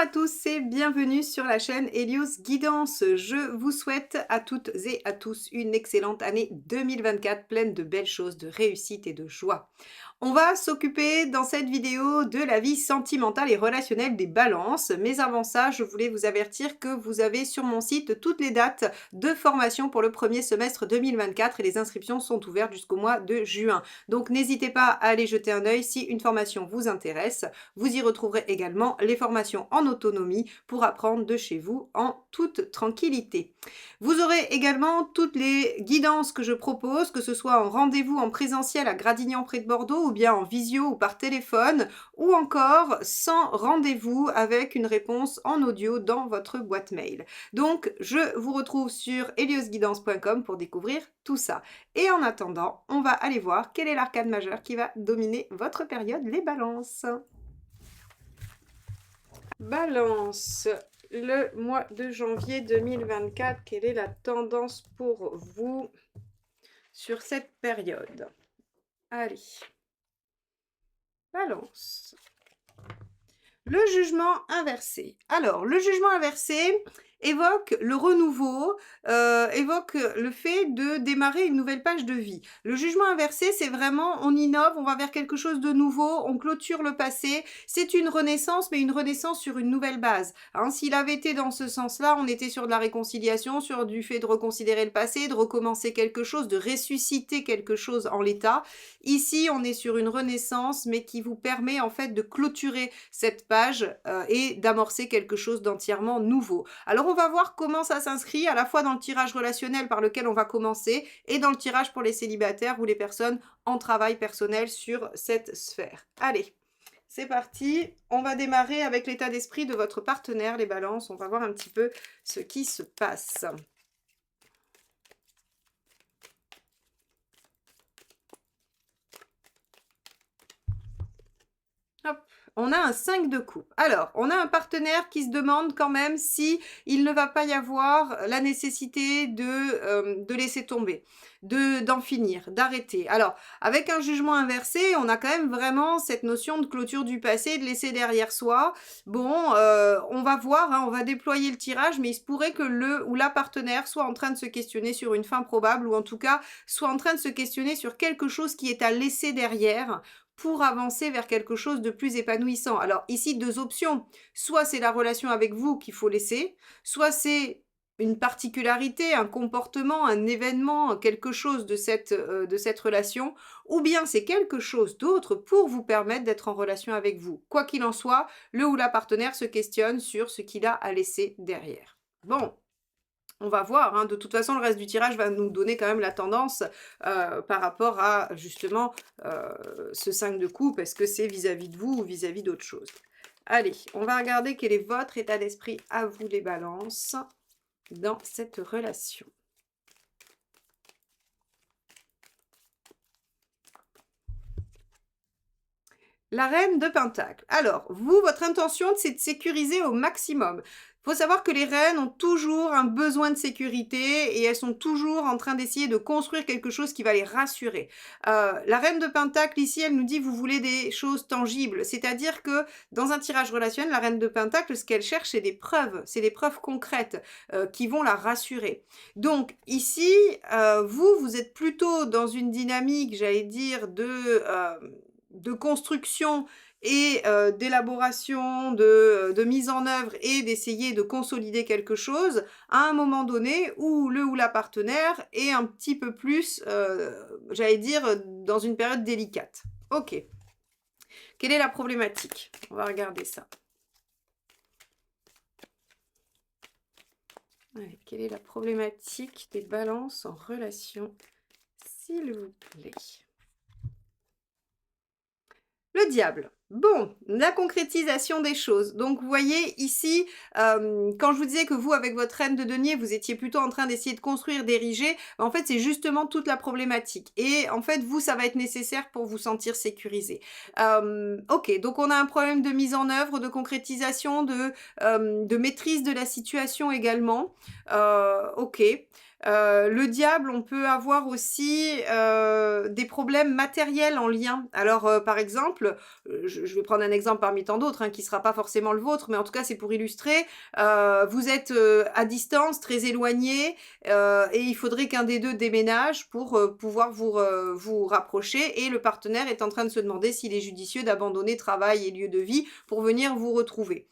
à tous et bienvenue sur la chaîne Hélios Guidance. Je vous souhaite à toutes et à tous une excellente année 2024 pleine de belles choses, de réussite et de joie. On va s'occuper dans cette vidéo de la vie sentimentale et relationnelle des balances. Mais avant ça, je voulais vous avertir que vous avez sur mon site toutes les dates de formation pour le premier semestre 2024 et les inscriptions sont ouvertes jusqu'au mois de juin. Donc n'hésitez pas à aller jeter un œil si une formation vous intéresse. Vous y retrouverez également les formations en autonomie pour apprendre de chez vous en toute tranquillité. Vous aurez également toutes les guidances que je propose, que ce soit en rendez-vous en présentiel à Gradignan près de Bordeaux ou bien en visio ou par téléphone ou encore sans rendez-vous avec une réponse en audio dans votre boîte mail. Donc, je vous retrouve sur heliosguidance.com pour découvrir tout ça. Et en attendant, on va aller voir quel est l'arcane majeur qui va dominer votre période, les balances. Balance, le mois de janvier 2024, quelle est la tendance pour vous sur cette période? Allez, Balance. Le jugement inversé. Alors, le jugement inversé évoque le renouveau, évoque le fait de démarrer une nouvelle page de vie. Le jugement inversé, c'est vraiment, on innove, on va vers quelque chose de nouveau, on clôture le passé. C'est une renaissance, mais une renaissance sur une nouvelle base. Hein, s'il avait été dans ce sens-là, on était sur de la réconciliation, sur du fait de reconsidérer le passé, de recommencer quelque chose, de ressusciter quelque chose en l'état. Ici, on est sur une renaissance, mais qui vous permet en fait de clôturer cette page et d'amorcer quelque chose d'entièrement nouveau. Alors, on va voir comment ça s'inscrit à la fois dans le tirage relationnel par lequel on va commencer et dans le tirage pour les célibataires ou les personnes en travail personnel sur cette sphère. Allez, c'est parti. On va démarrer avec l'état d'esprit de votre partenaire, les balances. On va voir un petit peu ce qui se passe. Hop, on a un 5 de coupe. Alors, on a un partenaire qui se demande quand même si il ne va pas y avoir la nécessité de laisser tomber, d'en finir, d'arrêter. Alors, avec un jugement inversé, on a quand même vraiment cette notion de clôture du passé, de laisser derrière soi. Bon, on va voir, hein, on va déployer le tirage, mais il se pourrait que le ou la partenaire soit en train de se questionner sur une fin probable, ou en tout cas, soit en train de se questionner sur quelque chose qui est à laisser derrière, pour avancer vers quelque chose de plus épanouissant. Alors ici, deux options. Soit c'est la relation avec vous qu'il faut laisser, soit c'est une particularité, un comportement, un événement, quelque chose de cette relation, ou bien c'est quelque chose d'autre pour vous permettre d'être en relation avec vous. Quoi qu'il en soit, le ou la partenaire se questionne sur ce qu'il a à laisser derrière. Bon, on va voir, hein. De toute façon, le reste du tirage va nous donner quand même la tendance par rapport à justement ce 5 de coupe. Est-ce que c'est vis-à-vis de vous ou vis-à-vis d'autre chose? Allez, on va regarder quel est votre état d'esprit à vous les balances dans cette relation. La reine de Pentacle. Alors, vous, votre intention, c'est de sécuriser au maximum. Il faut savoir que les reines ont toujours un besoin de sécurité et elles sont toujours en train d'essayer de construire quelque chose qui va les rassurer. La reine de Pentacle, ici, elle nous dit vous voulez des choses tangibles. C'est-à-dire que dans un tirage relationnel, la reine de Pentacle, ce qu'elle cherche, c'est des preuves. C'est des preuves concrètes qui vont la rassurer. Donc ici, vous êtes plutôt dans une dynamique, j'allais dire, de construction et d'élaboration, de mise en œuvre et d'essayer de consolider quelque chose à un moment donné où le ou la partenaire est un petit peu plus, j'allais dire, dans une période délicate. Ok. Quelle est la problématique? On va regarder ça. Allez, quelle est la problématique des balances en relation, s'il vous plaît? Le diable. Bon, la concrétisation des choses. Donc, vous voyez ici, quand je vous disais que vous, avec votre reine de denier, vous étiez plutôt en train d'essayer de construire, d'ériger, en fait, c'est justement toute la problématique. Et en fait, vous, ça va être nécessaire pour vous sentir sécurisé. Ok, donc on a un problème de mise en œuvre, de concrétisation, de maîtrise de la situation également. Ok. Le diable, on peut avoir aussi, des problèmes matériels en lien. Alors, par exemple, je vais prendre un exemple parmi tant d'autres, hein, qui sera pas forcément le vôtre, mais en tout cas, c'est pour illustrer. Vous êtes, à distance, très éloignés, et il faudrait qu'un des 2 déménage pour, pouvoir vous rapprocher et le partenaire est en train de se demander s'il est judicieux d'abandonner travail et lieu de vie pour venir vous retrouver.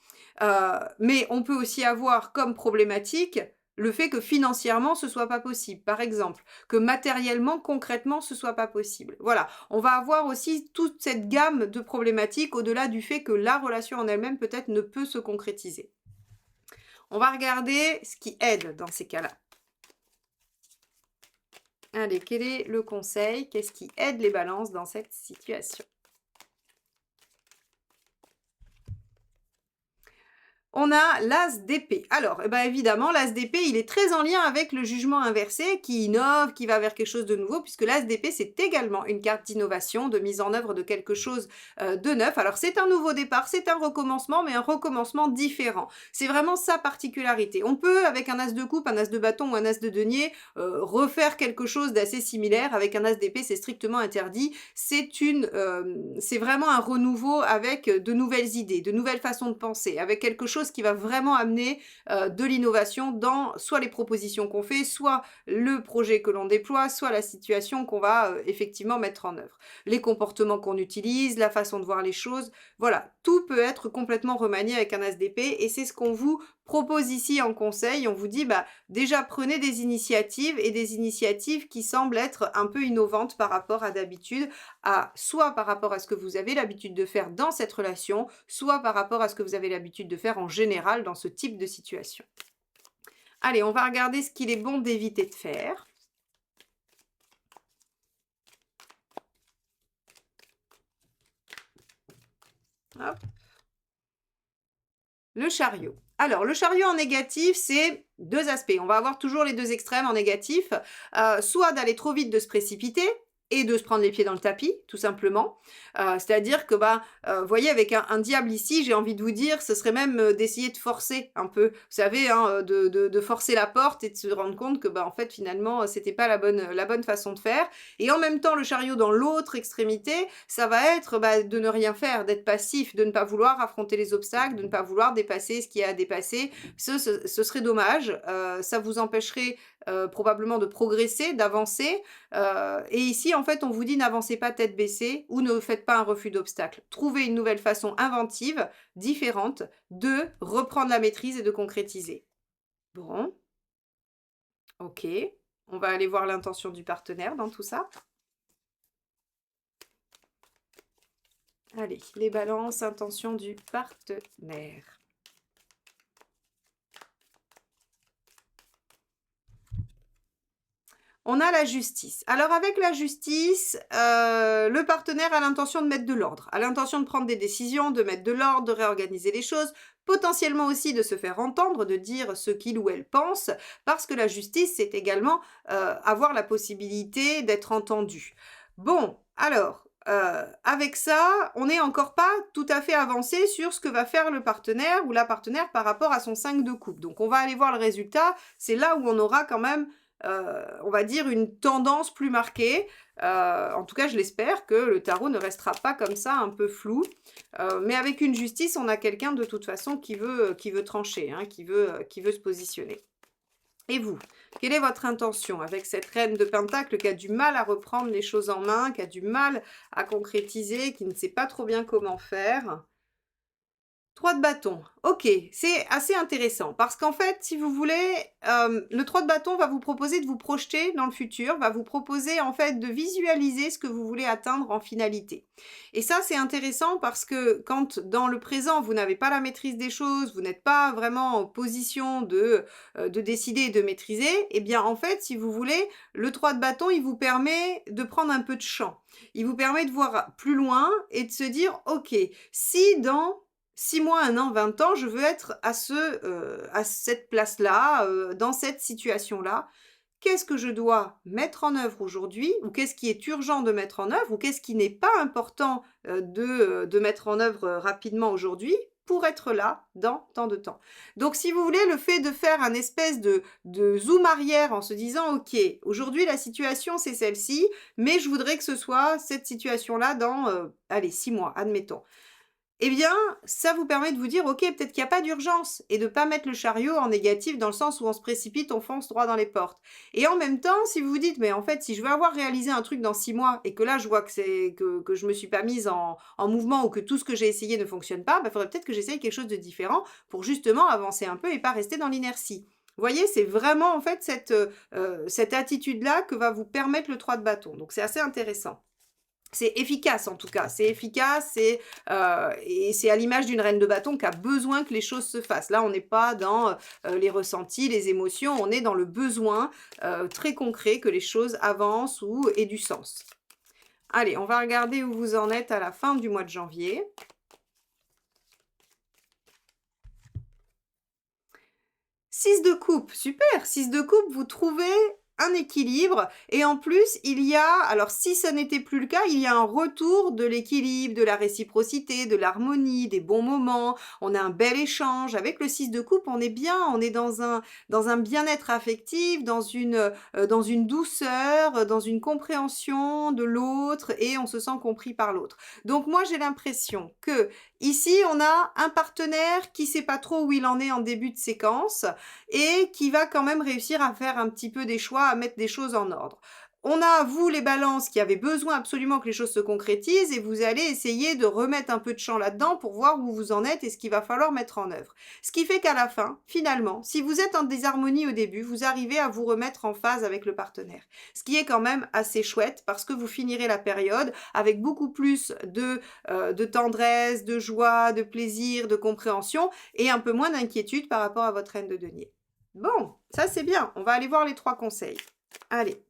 Mais on peut aussi avoir comme problématique le fait que financièrement ce soit pas possible, par exemple, que matériellement, concrètement, ce soit pas possible. Voilà, on va avoir aussi toute cette gamme de problématiques au-delà du fait que la relation en elle-même peut-être ne peut se concrétiser. On va regarder ce qui aide dans ces cas-là. Allez, quel est le conseil? Qu'est-ce qui aide les balances dans cette situation? On a l'as d'épée. Alors, eh ben, évidemment, l'as d'épée, il est très en lien avec le jugement inversé qui innove, qui va vers quelque chose de nouveau, puisque l'as d'épée, c'est également une carte d'innovation, de mise en œuvre de quelque chose de neuf. Alors, c'est un nouveau départ, c'est un recommencement, mais un recommencement différent. C'est vraiment sa particularité. On peut, avec un as de coupe, un as de bâton ou un as de denier, refaire quelque chose d'assez similaire. Avec un as d'épée, c'est strictement interdit. C'est vraiment un renouveau avec de nouvelles idées, de nouvelles façons de penser, avec quelque chose qui va vraiment amener de l'innovation dans soit les propositions qu'on fait, soit le projet que l'on déploie, soit la situation qu'on va effectivement mettre en œuvre. Les comportements qu'on utilise, la façon de voir les choses, voilà, tout peut être complètement remanié avec un as d'épée et c'est ce qu'on vous propose ici en conseil. On vous dit, bah, déjà prenez des initiatives et des initiatives qui semblent être un peu innovantes par rapport à d'habitude, soit par rapport à ce que vous avez l'habitude de faire dans cette relation, soit par rapport à ce que vous avez l'habitude de faire en général dans ce type de situation. Allez, on va regarder ce qu'il est bon d'éviter de faire. Hop. Le chariot. Alors, le chariot en négatif, c'est 2 aspects. On va avoir toujours les 2 extrêmes en négatif, soit d'aller trop vite, de se précipiter et de se prendre les pieds dans le tapis, tout simplement. C'est-à-dire que, bah, voyez avec un diable ici, j'ai envie de vous dire, ce serait même, d'essayer de forcer un peu. Vous savez, hein, de forcer la porte et de se rendre compte que, bah, en fait, finalement, c'était pas la bonne façon de faire et en même temps, le chariot dans l'autre extrémité, ça va être, bah, de ne rien faire, d'être passif, de ne pas vouloir affronter les obstacles, de ne pas vouloir dépasser ce qu'il y a à dépasser. Ce serait dommage, ça vous empêcherait, probablement de progresser, d'avancer, et ici, en fait, on vous dit n'avancez pas tête baissée ou ne faites pas un refus d'obstacle. Trouvez une nouvelle façon inventive, différente, de reprendre la maîtrise et de concrétiser. Bon, OK. On va aller voir l'intention du partenaire dans tout ça. Allez, les balances, intention du partenaire. On a la justice. Alors avec la justice, le partenaire a l'intention de mettre de l'ordre, a l'intention de prendre des décisions, de mettre de l'ordre, de réorganiser les choses, potentiellement aussi de se faire entendre, de dire ce qu'il ou elle pense, parce que la justice, c'est également, avoir la possibilité d'être entendu. Bon, alors, avec ça, on n'est encore pas tout à fait avancé sur ce que va faire le partenaire ou la partenaire par rapport à son 5 de coupe. Donc on va aller voir le résultat, c'est là où on aura quand même on va dire une tendance plus marquée. En tout cas, je l'espère que le tarot ne restera pas comme ça, un peu flou. Mais avec une justice, on a quelqu'un de toute façon qui veut trancher, hein, qui veut se positionner. Et vous, quelle est votre intention avec cette reine de Pentacle qui a du mal à reprendre les choses en main, qui a du mal à concrétiser, qui ne sait pas trop bien comment faire? 3 de bâton. OK, c'est assez intéressant parce qu'en fait, si vous voulez, le 3 de bâton va vous proposer de vous projeter dans le futur, va vous proposer en fait de visualiser ce que vous voulez atteindre en finalité. Et ça, c'est intéressant parce que quand dans le présent, vous n'avez pas la maîtrise des choses, vous n'êtes pas vraiment en position de décider et de maîtriser, eh bien en fait, si vous voulez, le 3 de bâton, il vous permet de prendre un peu de champ. Il vous permet de voir plus loin et de se dire: «OK, si dans 6 mois, 1 an, 20 ans, je veux être à cette place-là, dans cette situation-là. Qu'est-ce que je dois mettre en œuvre aujourd'hui? Ou qu'est-ce qui est urgent de mettre en œuvre? Ou qu'est-ce qui n'est pas important, de mettre en œuvre, rapidement aujourd'hui?» pour être là dans tant de temps. Donc, si vous voulez, le fait de faire un espèce de zoom arrière en se disant, OK, aujourd'hui, la situation, c'est celle-ci, mais je voudrais que ce soit cette situation-là dans, allez, 6 mois, admettons. Eh bien, ça vous permet de vous dire: «OK, peut-être qu'il y a pas d'urgence» et de pas mettre le chariot en négatif dans le sens où on se précipite, on fonce droit dans les portes. Et en même temps, si vous vous dites: «Mais en fait, si je veux avoir réalisé un truc dans 6 mois et que là, je vois que que je me suis pas mise en mouvement ou que tout ce que j'ai essayé ne fonctionne pas, bah, faudrait peut-être que j'essaye quelque chose de différent pour justement avancer un peu et pas rester dans l'inertie». Vous voyez? C'est vraiment en fait cette attitude-là que va vous permettre le 3 de bâton. Donc c'est assez intéressant. C'est efficace en tout cas, c'est efficace, et c'est à l'image d'une reine de bâton qui a besoin que les choses se fassent. Là, on n'est pas dans, les ressentis, les émotions, on est dans le besoin, très concret que les choses avancent ou aient du sens. Allez, on va regarder où vous en êtes à la fin du mois de janvier. 6 de coupe, super! 6 de coupe, vous trouvez un équilibre et en plus, il y a alors si ça n'était plus le cas, il y a un retour de l'équilibre, de la réciprocité, de l'harmonie, des bons moments. On a un bel échange. Avec le 6 de coupe, on est bien, on est dans un bien-être affectif, dans une douceur, dans une compréhension de l'autre et on se sent compris par l'autre. Donc moi, j'ai l'impression que ici, on a un partenaire qui sait pas trop où il en est en début de séquence et qui va quand même réussir à faire un petit peu des choix, à mettre des choses en ordre. On a, vous, les balances, qui avez besoin absolument que les choses se concrétisent et vous allez essayer de remettre un peu de champ là-dedans pour voir où vous en êtes et ce qu'il va falloir mettre en œuvre. Ce qui fait qu'à la fin, finalement, si vous êtes en désharmonie au début, vous arrivez à vous remettre en phase avec le partenaire. Ce qui est quand même assez chouette parce que vous finirez la période avec beaucoup plus de tendresse, de joie, de plaisir, de compréhension et un peu moins d'inquiétude par rapport à votre reine de denier. Bon, ça c'est bien. On va aller voir les 3 conseils. Allez.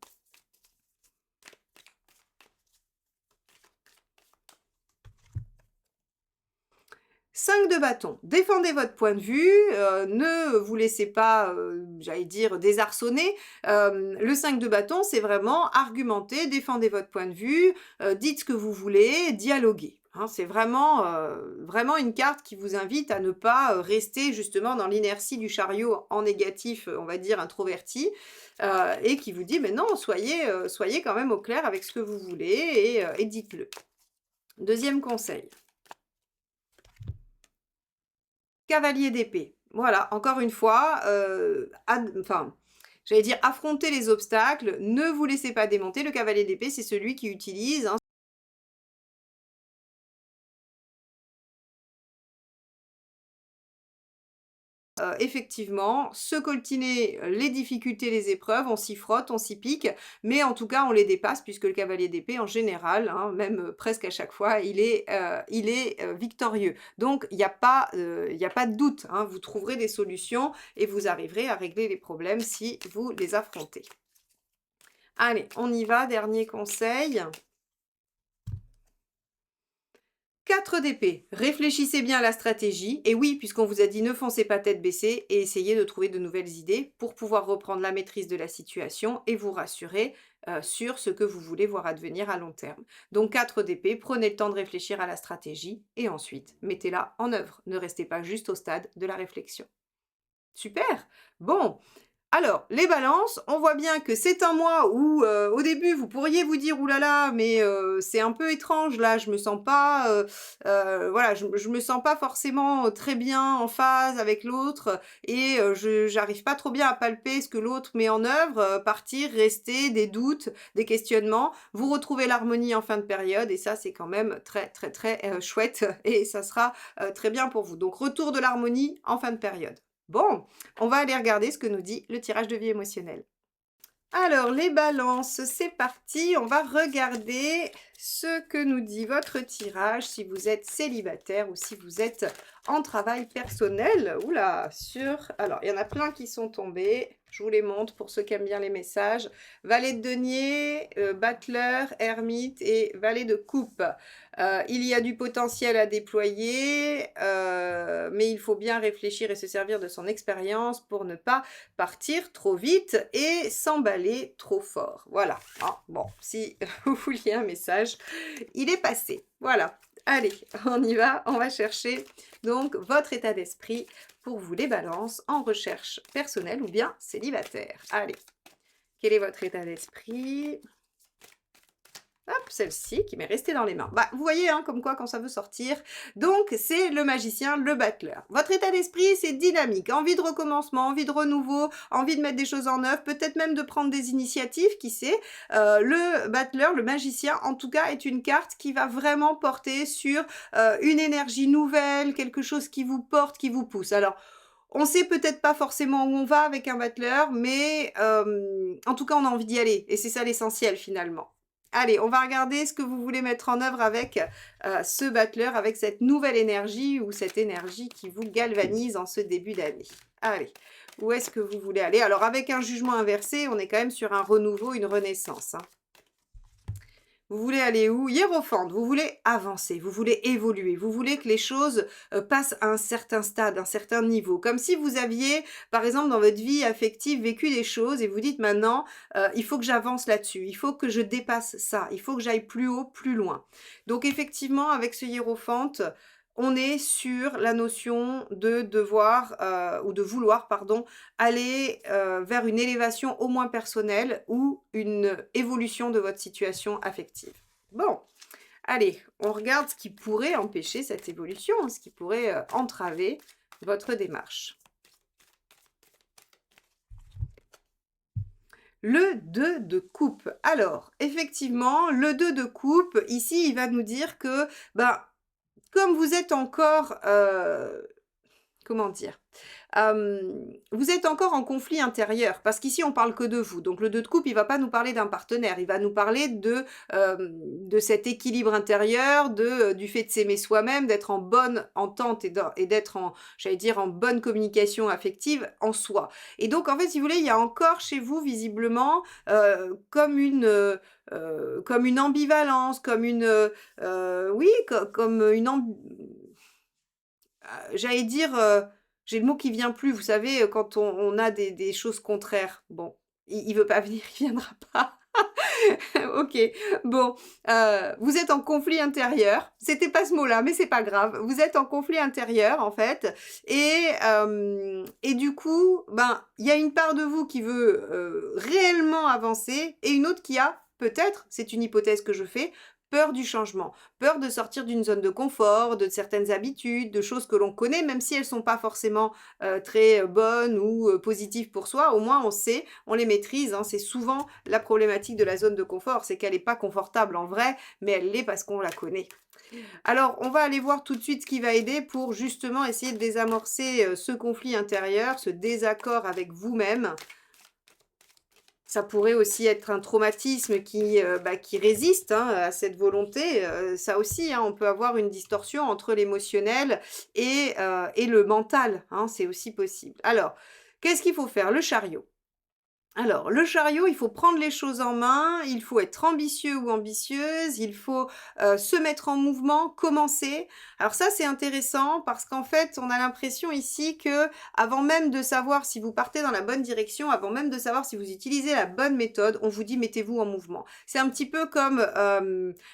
Cinq de bâton. Défendez votre point de vue, ne vous laissez pas, j'allais dire, désarçonner. Le 5 de bâton, c'est vraiment argumenter, défendez votre point de vue, dites ce que vous voulez, dialoguer. Hein, c'est vraiment, vraiment une carte qui vous invite à ne pas rester justement dans l'inertie du chariot en négatif, on va dire introverti, et qui vous dit, mais non, soyez quand même au clair avec ce que vous voulez et dites-le. Deuxième conseil. Cavalier d'épée. Voilà, encore une fois, j'allais dire affronter les obstacles, ne vous laissez pas démonter. Le cavalier d'épée, c'est celui qui utilise, hein, effectivement, se coltiner les difficultés, les épreuves, on s'y frotte, on s'y pique, mais en tout cas, on les dépasse puisque le cavalier d'épée, en général, hein, même presque à chaque fois, il est victorieux. Donc, il y a pas de doute, hein, vous trouverez des solutions et vous arriverez à régler les problèmes si vous les affrontez. Allez, on y va, dernier conseil. 4 d'épée. Réfléchissez bien à la stratégie. Et oui, puisqu'on vous a dit ne foncez pas tête baissée et essayez de trouver de nouvelles idées pour pouvoir reprendre la maîtrise de la situation et vous rassurer sur ce que vous voulez voir advenir à long terme. Donc 4 d'épée, prenez le temps de réfléchir à la stratégie et ensuite mettez-la en œuvre. Ne restez pas juste au stade de la réflexion. Super. Bon, alors, les balances, on voit bien que c'est un mois où, au début, vous pourriez vous dire: «Ouh là là, mais c'est un peu étrange là, je me sens pas, voilà, je me sens pas forcément, très bien en phase avec l'autre et je j'arrive pas trop bien à palper ce que l'autre met en œuvre», partir, rester, des doutes, des questionnements. Vous retrouvez l'harmonie en fin de période et ça, c'est quand même très, très, très, chouette et ça sera, très bien pour vous. Donc retour de l'harmonie en fin de période. Bon, on va aller regarder ce que nous dit le tirage de vie émotionnel. Alors, les balances, c'est parti. On va regarder ce que nous dit votre tirage, si vous êtes célibataire ou si vous êtes en travail personnel. Oula, alors, il y en a plein qui sont tombés. Je vous les montre pour ceux qui aiment bien les messages. Valet de denier, battleur, ermite et valet de coupe. Il y a du potentiel à déployer, mais il faut bien réfléchir et se servir de son expérience pour ne pas partir trop vite et s'emballer trop fort. Voilà. Ah, bon, si vous vouliez un message, il est passé. Voilà. Allez, on y va, on va chercher donc votre état d'esprit pour vous les balances en recherche personnelle ou bien célibataire. Allez, quel est votre état d'esprit? Hop, celle-ci qui m'est restée dans les mains. Bah, vous voyez, hein, comme quoi quand ça veut sortir. Donc, c'est le magicien, le battleur. Votre état d'esprit, c'est dynamique, envie de recommencement, envie de renouveau, envie de mettre des choses en œuvre, peut-être même de prendre des initiatives, qui sait. Le battleur, le magicien, en tout cas, est une carte qui va vraiment porter sur une énergie nouvelle, quelque chose qui vous porte, qui vous pousse. Alors, on sait peut-être pas forcément où on va avec un battleur, mais en tout cas, on a envie d'y aller. Et c'est ça l'essentiel finalement. Allez, on va regarder ce que vous voulez mettre en œuvre avec ce battleur, avec cette nouvelle énergie ou cette énergie qui vous galvanise en ce début d'année. Allez, où est-ce que vous voulez aller? Alors, avec un jugement inversé, on est quand même sur un renouveau, une renaissance, hein. Vous voulez aller où? Hiérophante, vous voulez avancer, vous voulez évoluer, vous voulez que les choses passent à un certain stade, un certain niveau. Comme si vous aviez, par exemple, dans votre vie affective, vécu des choses et vous dites maintenant, il faut que j'avance là-dessus, il faut que je dépasse ça, il faut que j'aille plus haut, plus loin. Donc effectivement, avec ce hiérophante, on est sur la notion de devoir ou de vouloir, pardon, aller vers une élévation au moins personnelle ou une évolution de votre situation affective. Bon, allez, on regarde ce qui pourrait empêcher cette évolution, ce qui pourrait entraver votre démarche. Le 2 de coupe. Alors, effectivement, le 2 de coupe, ici, il va nous dire que, ben, comme vous êtes encore, comment dire? Vous êtes encore en conflit intérieur, parce qu'ici on parle que de vous. Donc le 2 de coupe, il va pas nous parler d'un partenaire, il va nous parler de cet équilibre intérieur, du fait de s'aimer soi-même, d'être en bonne entente et d'être en, j'allais dire, en bonne communication affective en soi. Et donc en fait, si vous voulez, il y a encore chez vous visiblement, comme une ambivalence, comme une, oui, comme une j'allais dire, j'ai le mot qui vient plus, vous savez, quand on a des choses contraires. Bon, il veut pas venir, il viendra pas. OK, bon, vous êtes en conflit intérieur. C'était pas ce mot-là, mais c'est pas grave. Vous êtes en conflit intérieur, en fait et du coup, ben, il y a une part de vous qui veut, réellement avancer et une autre qui a peut-être, c'est une hypothèse que je fais, peur du changement. Peur de sortir d'une zone de confort, de certaines habitudes, de choses que l'on connaît, même si elles sont pas forcément, très, bonnes ou, positives pour soi. Au moins on sait, on les maîtrise, hein. C'est souvent la problématique de la zone de confort, c'est qu'elle est pas confortable en vrai, mais elle l'est parce qu'on la connaît. Alors, on va aller voir tout de suite ce qui va aider pour justement essayer de désamorcer, ce conflit intérieur, ce désaccord avec vous-même. Ça pourrait aussi être un traumatisme qui résiste, hein, à cette volonté, ça aussi, hein, on peut avoir une distorsion entre l'émotionnel et le mental, hein, c'est aussi possible. Alors, qu'est-ce qu'il faut faire? Le chariot. Alors, le chariot, il faut prendre les choses en main, il faut être ambitieux ou ambitieuse, il faut, se mettre en mouvement, commencer. Alors ça, c'est intéressant parce qu'en fait, on a l'impression ici que, avant même de savoir si vous partez dans la bonne direction, avant même de savoir si vous utilisez la bonne méthode, on vous dit: «Mettez-vous en mouvement». C'est un petit peu comme,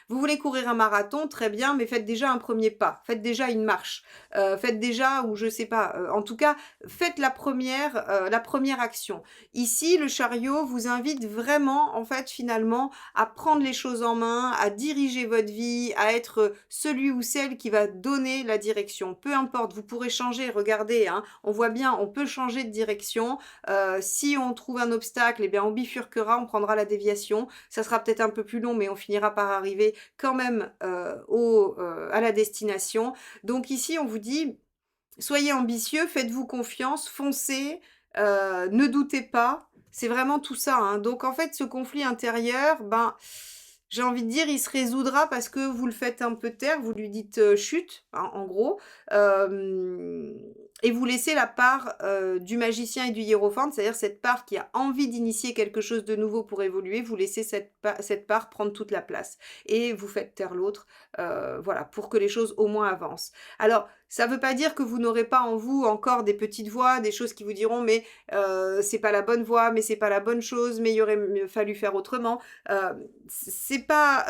vous voulez courir un marathon, très bien, mais faites déjà un premier pas, faites déjà une marche, faites déjà ou je sais pas, en tout cas, faites la première action. Ici, le chariot vous invite vraiment, en fait, finalement, à prendre les choses en main, à diriger votre vie, à être celui ou celle qui va donner la direction. Peu importe, vous pourrez changer, regardez, hein, on voit bien, on peut changer de direction. Si on trouve un obstacle, eh bien, on bifurquera, on prendra la déviation. Ça sera peut-être un peu plus long, mais on finira par arriver quand même à la destination. Donc ici, on vous dit, soyez ambitieux, faites-vous confiance, foncez, ne doutez pas. C'est vraiment tout ça, hein. Donc en fait, ce conflit intérieur, ben, j'ai envie de dire, il se résoudra parce que vous le faites un peu taire, vous lui dites, «Chut», hein, en gros, hem et vous laissez la part, du magicien et du hiérophante, c'est-à-dire cette part qui a envie d'initier quelque chose de nouveau pour évoluer, vous laissez cette part prendre toute la place et vous faites taire l'autre, voilà, pour que les choses au moins avancent. Alors, ça ne veut pas dire que vous n'aurez pas en vous encore des petites voix, des choses qui vous diront: «Mais, c'est pas la bonne voie, mais c'est pas la bonne chose, mais il y aurait fallu faire autrement». C'est pas,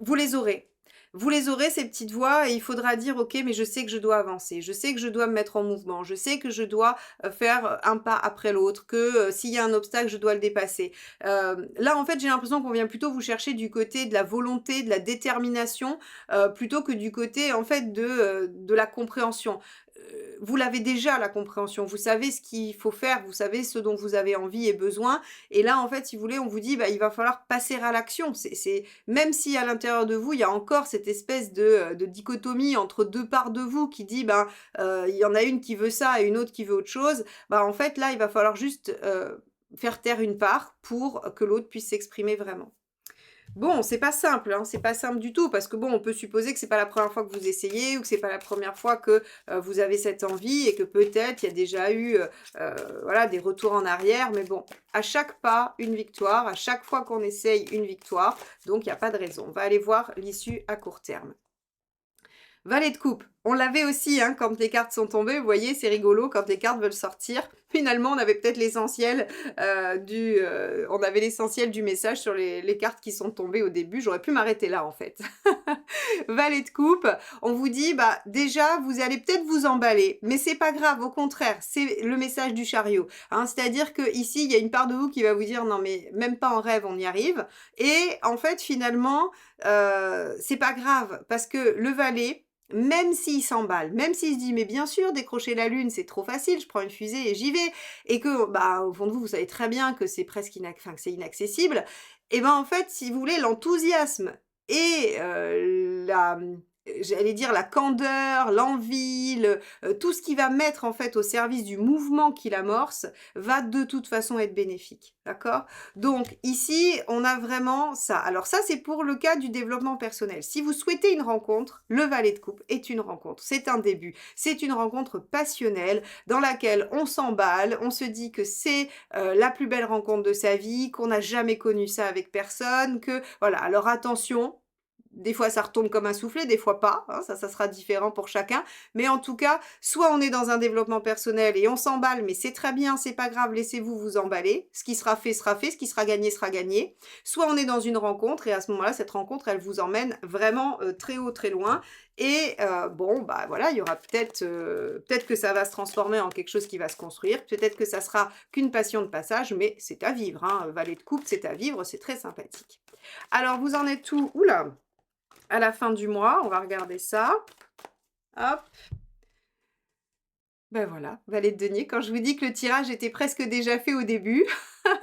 vous les aurez. Vous les aurez ces petites voix et il faudra dire: «OK, mais je sais que je dois avancer, je sais que je dois me mettre en mouvement, je sais que je dois, faire un pas après l'autre, que, s'il y a un obstacle, je dois le dépasser». Là, en fait, j'ai l'impression qu'on vient plutôt vous chercher du côté de la volonté, de la détermination, plutôt que du côté, en fait, de la compréhension. Vous l'avez déjà la compréhension, vous savez ce qu'il faut faire, vous savez ce dont vous avez envie et besoin et là, en fait, si vous voulez, on vous dit: «Bah, il va falloir passer à l'action». C'est même si à l'intérieur de vous, il y a encore cette espèce de dichotomie entre 2 parts de vous qui dit, ben, il y en a une qui veut ça et une autre qui veut autre chose, bah, en fait, là, il va falloir juste, faire taire une part pour que l'autre puisse s'exprimer vraiment. Bon, c'est pas simple, hein, c'est pas simple du tout parce que bon, on peut supposer que c'est pas la première fois que vous essayez ou que c'est pas la première fois que, vous avez cette envie et que peut-être il y a déjà eu, voilà, des retours en arrière. Mais bon, à chaque pas, une victoire, à chaque fois qu'on essaye, une victoire, donc il y a pas de raison. On va aller voir l'issue à court terme. Valet de coupe, on l'avait aussi, hein, quand les cartes sont tombées, vous voyez, c'est rigolo quand les cartes veulent sortir. Finalement, on avait peut-être l'essentiel, on avait l'essentiel du message sur les cartes qui sont tombées au début. J'aurais pu m'arrêter là, en fait. Valet de coupe, on vous dit, bah, déjà, vous allez peut-être vous emballer, mais c'est pas grave, au contraire, c'est le message du chariot, hein. C'est-à-dire qu'ici, il y a une part de vous qui va vous dire: «Non, mais même pas en rêve, on y arrive» et en fait, finalement, c'est pas grave parce que le valet, même s'il s'emballe, même s'il se dit: «Mais bien sûr, décrocher la lune, c'est trop facile, je prends une fusée et j'y vais» et que, bah, au fond de vous, vous savez très bien que c'est presque que c'est inaccessible et ben, en fait, si vous voulez, l'enthousiasme et j'allais dire la candeur, l'envie, tout ce qui va mettre, en fait, au service du mouvement qu'il amorce, va de toute façon être bénéfique, d'accord? Donc ici, on a vraiment ça. Alors ça, c'est pour le cas du développement personnel. Si vous souhaitez une rencontre, le valet de coupe est une rencontre. C'est un début. C'est une rencontre passionnelle dans laquelle on s'emballe, on se dit que c'est la plus belle rencontre de sa vie, qu'on n'a jamais connu ça avec personne, que voilà. Alors attention, des fois, ça retombe comme un soufflé, des fois pas, hein, ça sera différent pour chacun. Mais en tout cas, soit on est dans un développement personnel et on s'emballe, mais c'est très bien, c'est pas grave, laissez-vous vous emballer. Ce qui sera fait, ce qui sera gagné sera gagné. Soit on est dans une rencontre et à ce moment-là, cette rencontre, elle vous emmène vraiment très haut, très loin. Et bon, bah voilà, il y aura peut-être que ça va se transformer en quelque chose qui va se construire. Peut-être que ça sera qu'une passion de passage, mais c'est à vivre, hein. Valet de coupe, c'est à vivre, c'est très sympathique. Alors, vous en êtes où? Oula, à la fin du mois, on va regarder ça. Hop, ben voilà, valet de denier. Quand je vous dis que le tirage était presque déjà fait au début,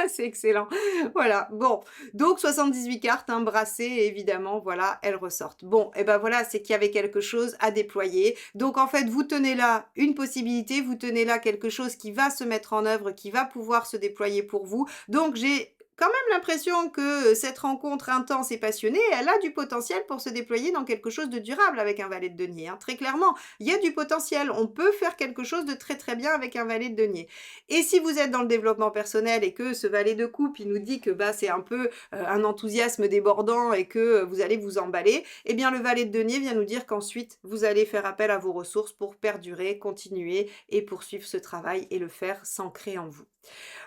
c'est excellent. Voilà, bon, donc 78 cartes, hein, brassées, et évidemment, voilà, elles ressortent. Bon, et ben voilà, c'est qu'il y avait quelque chose à déployer. Donc en fait, vous tenez là une possibilité, vous tenez là quelque chose qui va se mettre en œuvre, qui va pouvoir se déployer pour vous. Donc j'ai quand même l'impression que cette rencontre intense et passionnée, elle a du potentiel pour se déployer dans quelque chose de durable avec un valet de denier, hein, très clairement. Il y a du potentiel, on peut faire quelque chose de très très bien avec un valet de denier. Et si vous êtes dans le développement personnel et que ce valet de coupe, il nous dit que bah, c'est un peu un enthousiasme débordant et que vous allez vous emballer, eh bien le valet de denier vient nous dire qu'ensuite, vous allez faire appel à vos ressources pour perdurer, continuer et poursuivre ce travail et le faire s'ancrer en vous.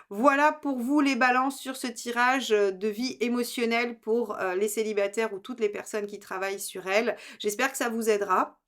Voilà pour vous les balances sur ce tirage de vie émotionnelle pour les célibataires ou toutes les personnes qui travaillent sur elles. J'espère que ça vous aidera.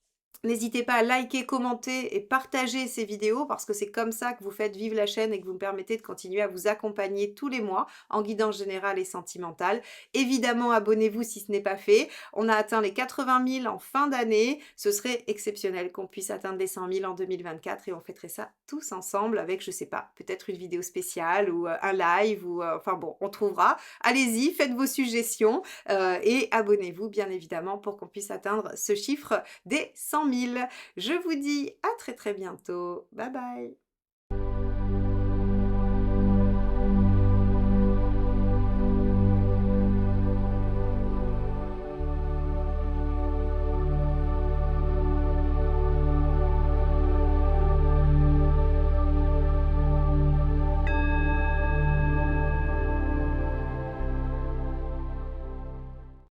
N'hésitez pas à liker, commenter et partager ces vidéos parce que c'est comme ça que vous faites vivre la chaîne et que vous me permettez de continuer à vous accompagner tous les mois en guidance générale et sentimentale. Évidemment, abonnez-vous si ce n'est pas fait. On a atteint les 80 000 en fin d'année. Ce serait exceptionnel qu'on puisse atteindre les 100 000 en 2024 et on fêterait ça tous ensemble avec, je sais pas, peut-être une vidéo spéciale ou un live ou enfin bon, on trouvera. Allez-y, faites vos suggestions et abonnez-vous bien évidemment pour qu'on puisse atteindre ce chiffre des 100 000. Je vous dis à très très bientôt. Bye bye.